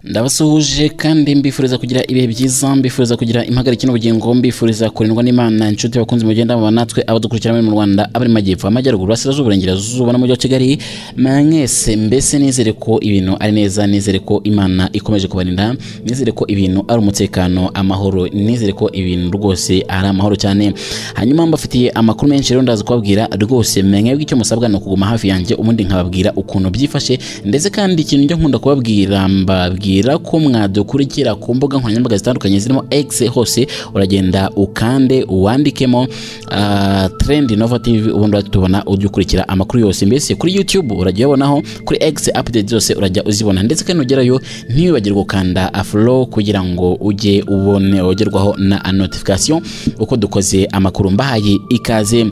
Ndabasuhuje kandi mbifuriza kugira ibihe byiza, mbifuriza kugira impagarike n'ubugingo, mbifuriza kurindwa n'Imana. Inshuti bakunze mugenda mu natwe abadukurikira mu Rwanda, abari majyepfo, amajyaruguru, asirazuba, uburengerazuba n'umujyi wa Kigali, mwese mbese nizere ko ibintu ari neza, nizere ko Imana ikomeje kubarinda, nizere ko ibintu ari umutekano, amahoro, nizere ko ibintu rwose ari amahoro cyane. Hanyuma mbafitiye amakuru menshi rero ndaza kubabwira rwose, mwebwe icyo musabwa no kuguma hafi yanjye, ubundi nkababwira ukuntu byifashe, ndetse kandi ikintu njye nkunda kubabwira mbabwira ko mwadukurikira ku mbuga nkoranyambaga zitandukanye zirimo X, hose uragenda ukande uwandikemo Trend Nova TV, ubundi tubona udukurikira amakuru yose. Mbese kuri YouTube urajya ubonaho, kuri X update zose urajya uzibona, ndetse kandi ugerayo ntiwibagirwe gukanda follow kugira ngo ujye ubone ugerwaho na notification uko dukoze amakuru. Mbahaye ikaze.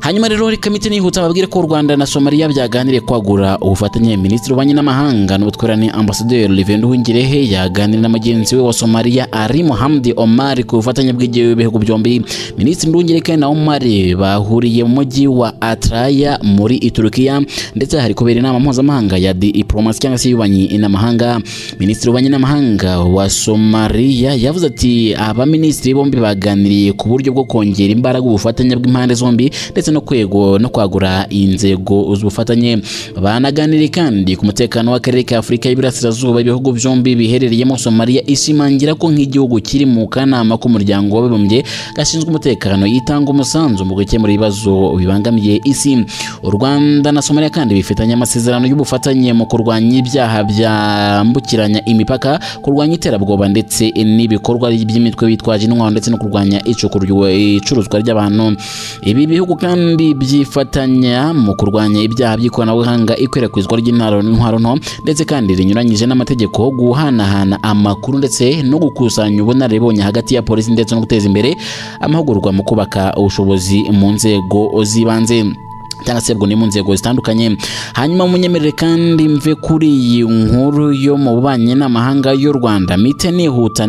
Hanyuma rero reka mite nihuta babwire ko u Rwanda na Somalia byaganiriye kwagura ubufatanye. Minisitiri w'Ububanyi n'Amahanga n'Ubutwererane Ambassadeur Olivier Nduhungirehe yaganiriye na mugenzi we wa Somalia Ali Mohamed Omar ku bufatanye bw'ibihugu byombi. Minisitiri Nduhungirehe na Omar bahuriye mu mujyi wa Antalya muri Turukiya, ndetse hari kubera inama mpuzamahanga ya diplomasi cyangwa se y'ububanyi n'amahanga. Minisitiri w'Ububanyi n'Amahanga wa Somalia yavuze ati abaminisitiri bombi baganiriye ku buryo bwo kongera imbaraga ubufatanye bw'impande zombi, ndetse no kwagura inzego z'ubufatanye. Banaganiriye kandi ku mutekano w'akarere ka Afurika y'Iburasirazuba. Ibihugu byombi biherereyemo Somalia ishimangira ko nk'igihugu kiri mu kanama k'umuryango w'abibumbye gashinzwe umutekano yitanga umusanzu mu gukemura ibibazo bibangamiye isi. U Rwanda na Somalia kandi bifitanye amasezerano y'ubufatanye mu kurwanya ibyaha byambukiranya imipaka, kurwanya iterabwoba ndetse n'ibikorwa by'imitwe bitwaje intwaro, ndetse no kurwanya icuruzwa ry'abantu. Ibi bihugu kandi byifatanya mu kurwanya ibyaha by'ikoranabuhanga, ikwirakwizwa ry'intwaro nto, ndetse kandi rinyuranyije n'amategeko, guhanahana amakuru ndetse no gukusanya ubunararibonye hagati ya polisi, ndetse no guteza imbere amahugurwa mu kubaka ubushobozi mu nzego z'ibanze cyangwa se ni mu nzego zitandukanye. Hanyuma munyemerere kandi mve kuri iyi nkuru yo mu bubanyi n'amahanga y'u Rwanda, mite nihute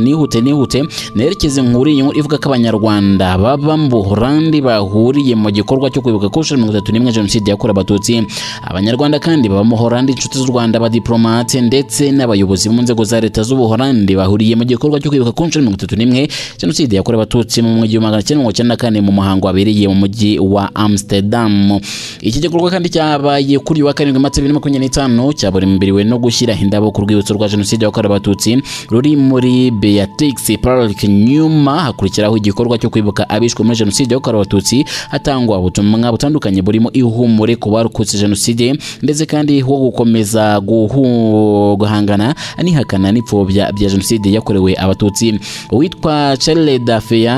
nerekeze nkuru ivuga ko abanyarwanda baba mu Buholandi bahuriye mu gikorwa cyo kwibuka ku nshuro 31 Jenoside yakorewe Abatutsi. Abanyarwanda kandi baba mu Buholandi, inshuti z'u Rwanda, abadiplomate ndetse n'abayobozi mu nzego za leta z'u Buholandi bahuriye mu gikorwa cyo kwibuka ku nshuro 31 Jenoside yakorewe Abatutsi mu 1994 mu muhango wabereye mu mujyi wa Amsterdam. Iki gikorwa kandi cyabaye kuri wa 7 Mata 2025, cyaburimbiriwe no gushyira indabo ku rwibutso rwa Jenoside yakorewe Abatutsi ruri muri Beatrix Park. Nyuma hakurikiraho igikorwa cyo kwibuka abishwe muri Jenoside yakorewe Abatutsi, hatangwa ubutumwa butandukanye burimo ihumure ku barokotse Jenoside, ndetse kandi ho gukomeza guhangana n'ihakana n'ipfobya bya Jenoside yakorewe Abatutsi. Uwitwa Charles Dafeya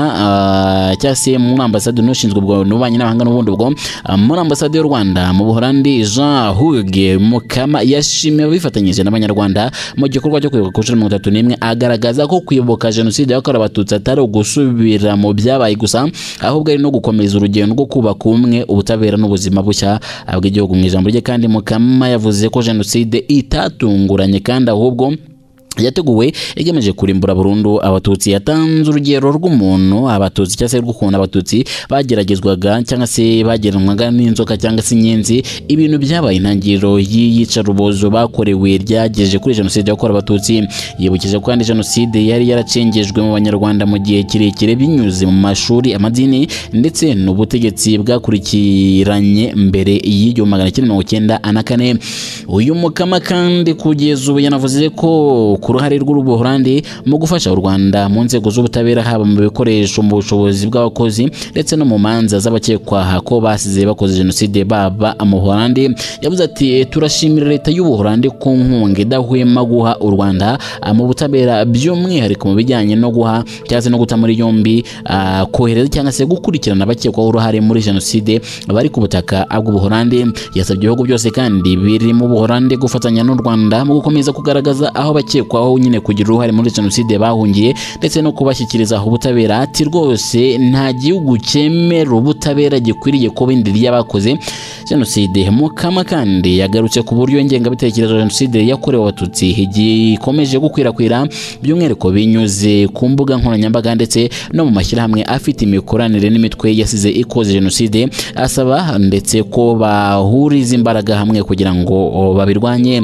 cyase mu ambasade n'ushinzwe ubw'ububanyi n'amahanga n'ubundi bwo muri ambasade y'u Rwanda mu Buholandi, Jean Hugues Mukama yashimiye bifatanyije n'abanyarwanda mu gikorwa cyo kwibuka ku nshuro 31, agaragaza ko kwibuka Jenoside yakorewe Abatutsi atari ugusubira mu byabaye gusa, ahubwo ari no gukomeza urugendo rwo kubaka ubumwe, ubutabera n'ubuzima bushya bw'igihugu. Mu ijambo rye kandi Mukama yavuze ko Jenoside itatunguranye kandi ahubwo yateguwe igemeje kurimbura burundu Abatutsi. Yatanze urugero rw'umuntu Abatutsi cyangwa se rw'ukuntu Abatutsi bageragezwaga cyangwa se bageranwaga n'inzoka cyangwa se inyenzi, ibintu byabaye intangiriro y'iyicarubozo bakorewe ryagejeje kuri Jenoside yakorewe Abatutsi. Yibukije ko kandi Jenoside yari yaracengejwe mu banyarwanda mu gihe kirekire binyuze mu mashuri, amadini ndetse n'ubutegetsi bwakurikiranye mbere y'1994. Uyu Mukama kandi kugeza ubu yanavuze ko ku ruhare rw'Ubuholandi mu gufasha u Rwanda mu nzego z'ubutabera, haba mu bikoresho, mu bushobozi bw'abakozi, ndetse no mu manza z'abakekwaha ko basize bakoze Jenoside baba mu Buholandi. Yavuze ati turashimira leta y'u Buholandi ku nkunga idahwema guha u Rwanda mu butabera, by'umwihariko mu bijyanye no guha cyangwa se no guta muri yombi, kohereza cyangwa se gukurikirana abakekwaho uruhare muri Jenoside bari ku butaka bw'u Buholandi. Yasabye ibihugu byose kandi biri mu Buholandi gufatanya n'u Rwanda mu gukomeza kugaragaza aho bakekwa nyine kugira uruhare muri Jenoside bahungiye, ndetse no kubashyikiriza ubutabera. Ati rwose nta gihugu cyemera ubutabera gikwiriye kuba indiri y'abakoze Jenoside. Mukama kandi yagarutse ku buryo ingengabitekerezo Jenoside yakorewe Abatutsi gikomeje gukwirakwira, by'umwihariko binyuze ku mbuga nkoranyambaga ndetse no mu mashyirahamwe afite imikoranire n'imitwe yasize ikoze Jenoside. Asaba ndetse ko bahuriza imbaraga hamwe kugira ngo babirwanye.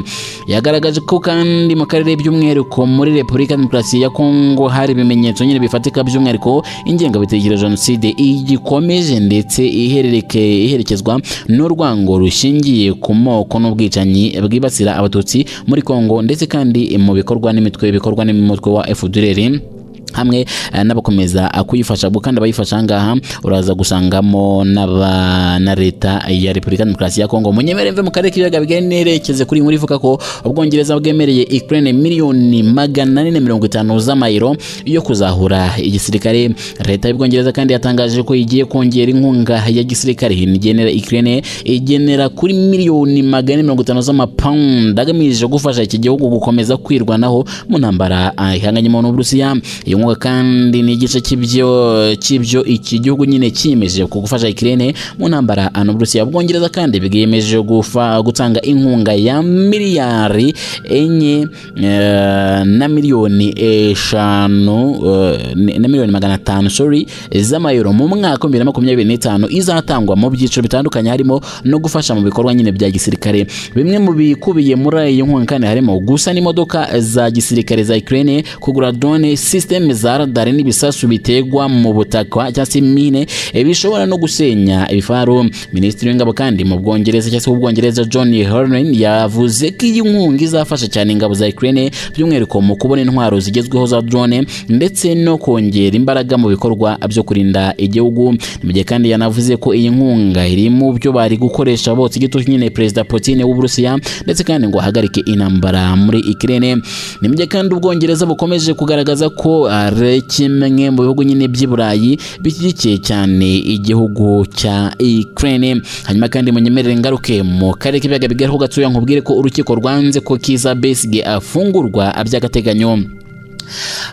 Yagaragaje ko kandi mu karere by'umwihariko by'umwihariko muri Repubulika Demokarasi ya Kongo hari ibimenyetso nyine bifatika by'umwihariko ingengabitekerezo jenoside igikomeje ndetse iherekezwa n'urwango rushingiye ku moko n'ubwicanyi bwibasira abatutsi muri Kongo ndetse kandi mu bikorwa n'umutwe wa FDLR hamwe n'abakomeza kuyifasha kandi abayifasha ngaha uraza gusangamo na leta ya Repubulika Demokarasi ya Kongo. Munyemere mve mu karere k'ibiyaga bigari nerekeze kuri muri ivuga ko Ubwongereza bwemereye Ukraine miliyoni 450 z'amayero yo kuzahura igisirikare. Leta y'Ubwongereza kandi yatangaje ko igiye kongera inkunga ya gisirikare igenera Ukraine igenera kuri miliyoni 450 z'amapound agamije gufasha iki gihugu gukomeza kwirwanaho mu ntambara ihanganyemo n'Uburusiya. Kandi ni igice cy'ibyo iki gihugu nyine cyimeje ku gufasha Ukraine mu ntambara n'Uburusiya. Ubwongereza kandi bwiyemeje gutanga inkunga ya miliyari 4 na miliyoni 5 na miliyoni 500 z'amayero mu mwaka 2025 izatangwa mu byiciro bitandukanye harimo no gufasha mu bikorwa nyine bya gisirikare. Bimwe mu bikubiye muri iyi nkunga kandi harimo gusa n'imodoka za gisirikare za Ukraine, kugura drone system za radar n'ibisasu bitegwa mu butaka cyangwa se mine bishobora no gusenya ibifaru. Minisitiri w'ingabo kandi mu Bwongereza cyangwa se Ubwongereza John Hornan yavuze ko iyi nkunga izafasha cyane ingabo za Ukraine by'umwihariko mu kubona intwaro zigezweho za drone ndetse no kongera imbaraga mu bikorwa byo kurinda igihugu. Mu gihe kandi yanavuze ko iyi nkunga iri mu byo bari gukoresha bose igitutu nyine Perezida Putin w'Uburusiya ndetse kandi ngo ahagarike intambara muri Ukraine. Ni mu gihe kandi Ubwongereza bukomeje kugaragaza ko kimwe mu bihugu nyine by'i Burayi bishyigikiye cyane igihugu cya Ukraine. Hanyuma kandi munyemerere ngaruke mu karere k'ibiyaga bigari ho gatuya nkubwire ko urukiko rwanze ko Kizza Besigye afungurwa by'agateganyo.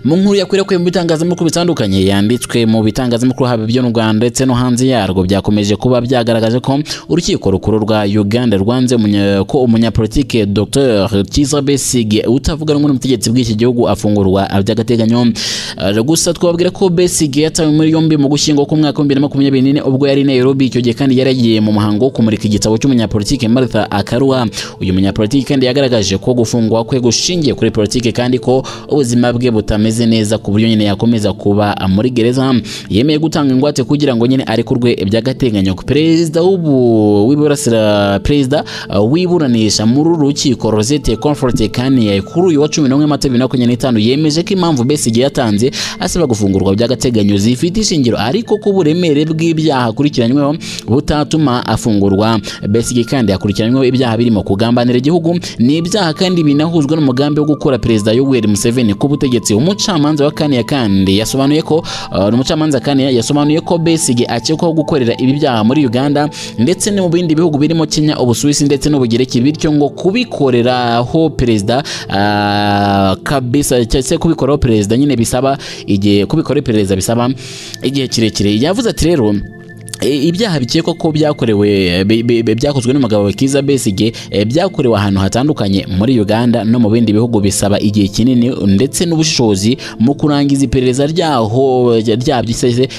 Mu nkuru yakwirakwiye mu bitangazamakuru bitandukanye yanditswe mu bitangazamakuru haba byo mu Rwanda ndetse no hanze yarwo byakomeje kuba byagaragaje ko urukiko rukuru rwa Uganda rwanze ko umunyapolitike Dr Kizza Besigye utavuga rumwe n'umutegetsi bw'iki gihugu afungurwa by'agateganyo. Gusa twababwira ko Besigye yatawe muri yombi mu gushyingo ku mwaka 2024 ubwo yari Nairobi. Icyo gihe kandi yaragiye mu muhango wo kumurika igitabo cy'umunyapolitike Martha Akarua. Uyu munyapolitike kandi yagaragaje ko gufungwa kwe gushingiye kuri politike kandi ko ubuzima bwe butameze neza ku buryo nyine yakomeza kuba muri gereza. Yemeye gutanga ingwate kugira ngo nyine arekurwe by'agateganyo. Perezida wiburanisha muri rukiko Rosette Comfort Kanye kuri uyu wa 11 Mata 2025 yemeje ko impamvu Besigye yatanze asaba gufungurwa by'agateganyo zifite ishingiro ariko ko uburemere bw'ibyaha akurikiranyweho butatuma afungurwa. Besigye kandi akurikiranyweho ibyaha birimo kugambanira igihugu n'ibyaha kandi binahuzwa n'umugambi wo gukora Perezida Yoweri Museveni ku butegetsi. Umucamanza wa Kanye kandi yasobanuye ko Besigye akekwaho gukorera ibi byaha muri Uganda ndetse no mu bindi bihugu birimo Kenya, Ubusuwisi ndetse n'Ubugereki, bityo ngo kubikoreraho Perezida kabisa cyase kubikoraho Perezida nyine bisaba igihe kubikora Perezida bisaba igihe kirekire. Yavuze ati rero ibyaha bikekwa ko byakozwe n'umugabo wa Kizza Besigye byakorewe ahantu hatandukanye muri Uganda no mu bindi bihugu bisaba igihe kinini ndetse n'ubushobozi mu kurangiza iperereza ryabyo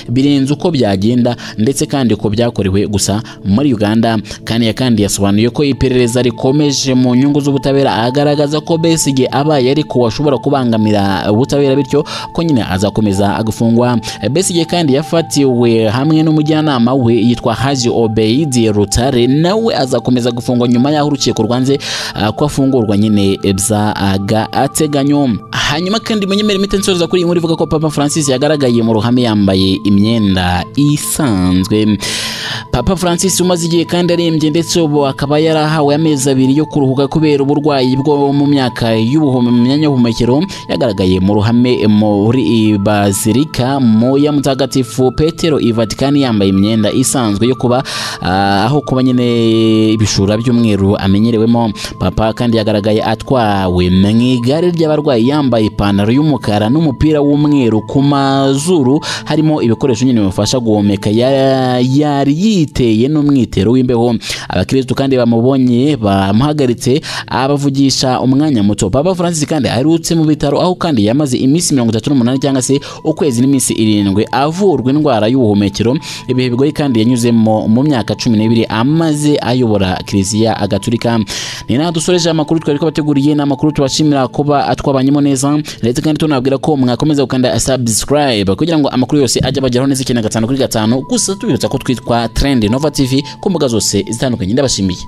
birenze uko byagenda ndetse kandi ko byakorewe gusa muri Uganda. Kandi yasobanuye ko iperereza rikomeje mu nyungu z'ubutabera agaragaza ko Besigye abaye ariko washobora kubangamira ubutabera bityo ko nyine azakomeza gufungwa. Besigye kandi yafatiwe hamwe n'umujyanama we yitwa Haji Obeidi Rutare nawe azakomeza gufungwa nyuma y'aho urukiko rwanze ko afungurwa nyine by'agateganyo. Hanyuma kandi munyemere imitensoza kuri inkuru ivuga ko Papa Francis yagaragaye mu ruhame yambaye imyenda isanzwe. Papa Francis umaze igihe kandi arembye ndetse ubu akaba yarahawe amezi 2 yo kuruhuka kubera uburwayi bwo mu myaka myanya y'ubuhumekero, yagaragaye mu ruhame muri Bazilika ya Mutagatifu Petero i Vatican yambaye imyenda isanzwe yo kuba aho kuba nyine ibishura by'umweru amenyerewemo. Papa kandi yagaragaye atwawe mu igare ry'abarwayi yambaye ipantaro y'umukara n'umupira w'umweru, ku mazuru harimo ibikoresho nyine bimufasha guhumeka, yari yiteye n'umwitero w'imbeho. Abakristo kandi bamubonye bamuhagaritse abavugisha umwanya muto. Papa Francis kandi aherutse mu bitaro aho kandi yamaze iminsi 38 cyangwa se ukwezi n'iminsi 7 avurwa indwara y'ubuhumekero. Ibihe bigoye nawe kandi yanyuzemo mu myaka 12 amaze ayobora Kiliziya Gatolika. Ni naho dusoreje amakuru twari bateguriye, n'amakuru tubashimira kuba atwabanyemo neza, ndetse kandi tunabwira ko mwakomeza gukanda subscribe kugira ngo amakuru yose ajya bageraho neza 5/5. Gusa tubibutsa ko twitwa Trend Nova TV ku mbuga zose zitandukanye. Ndabashimiye.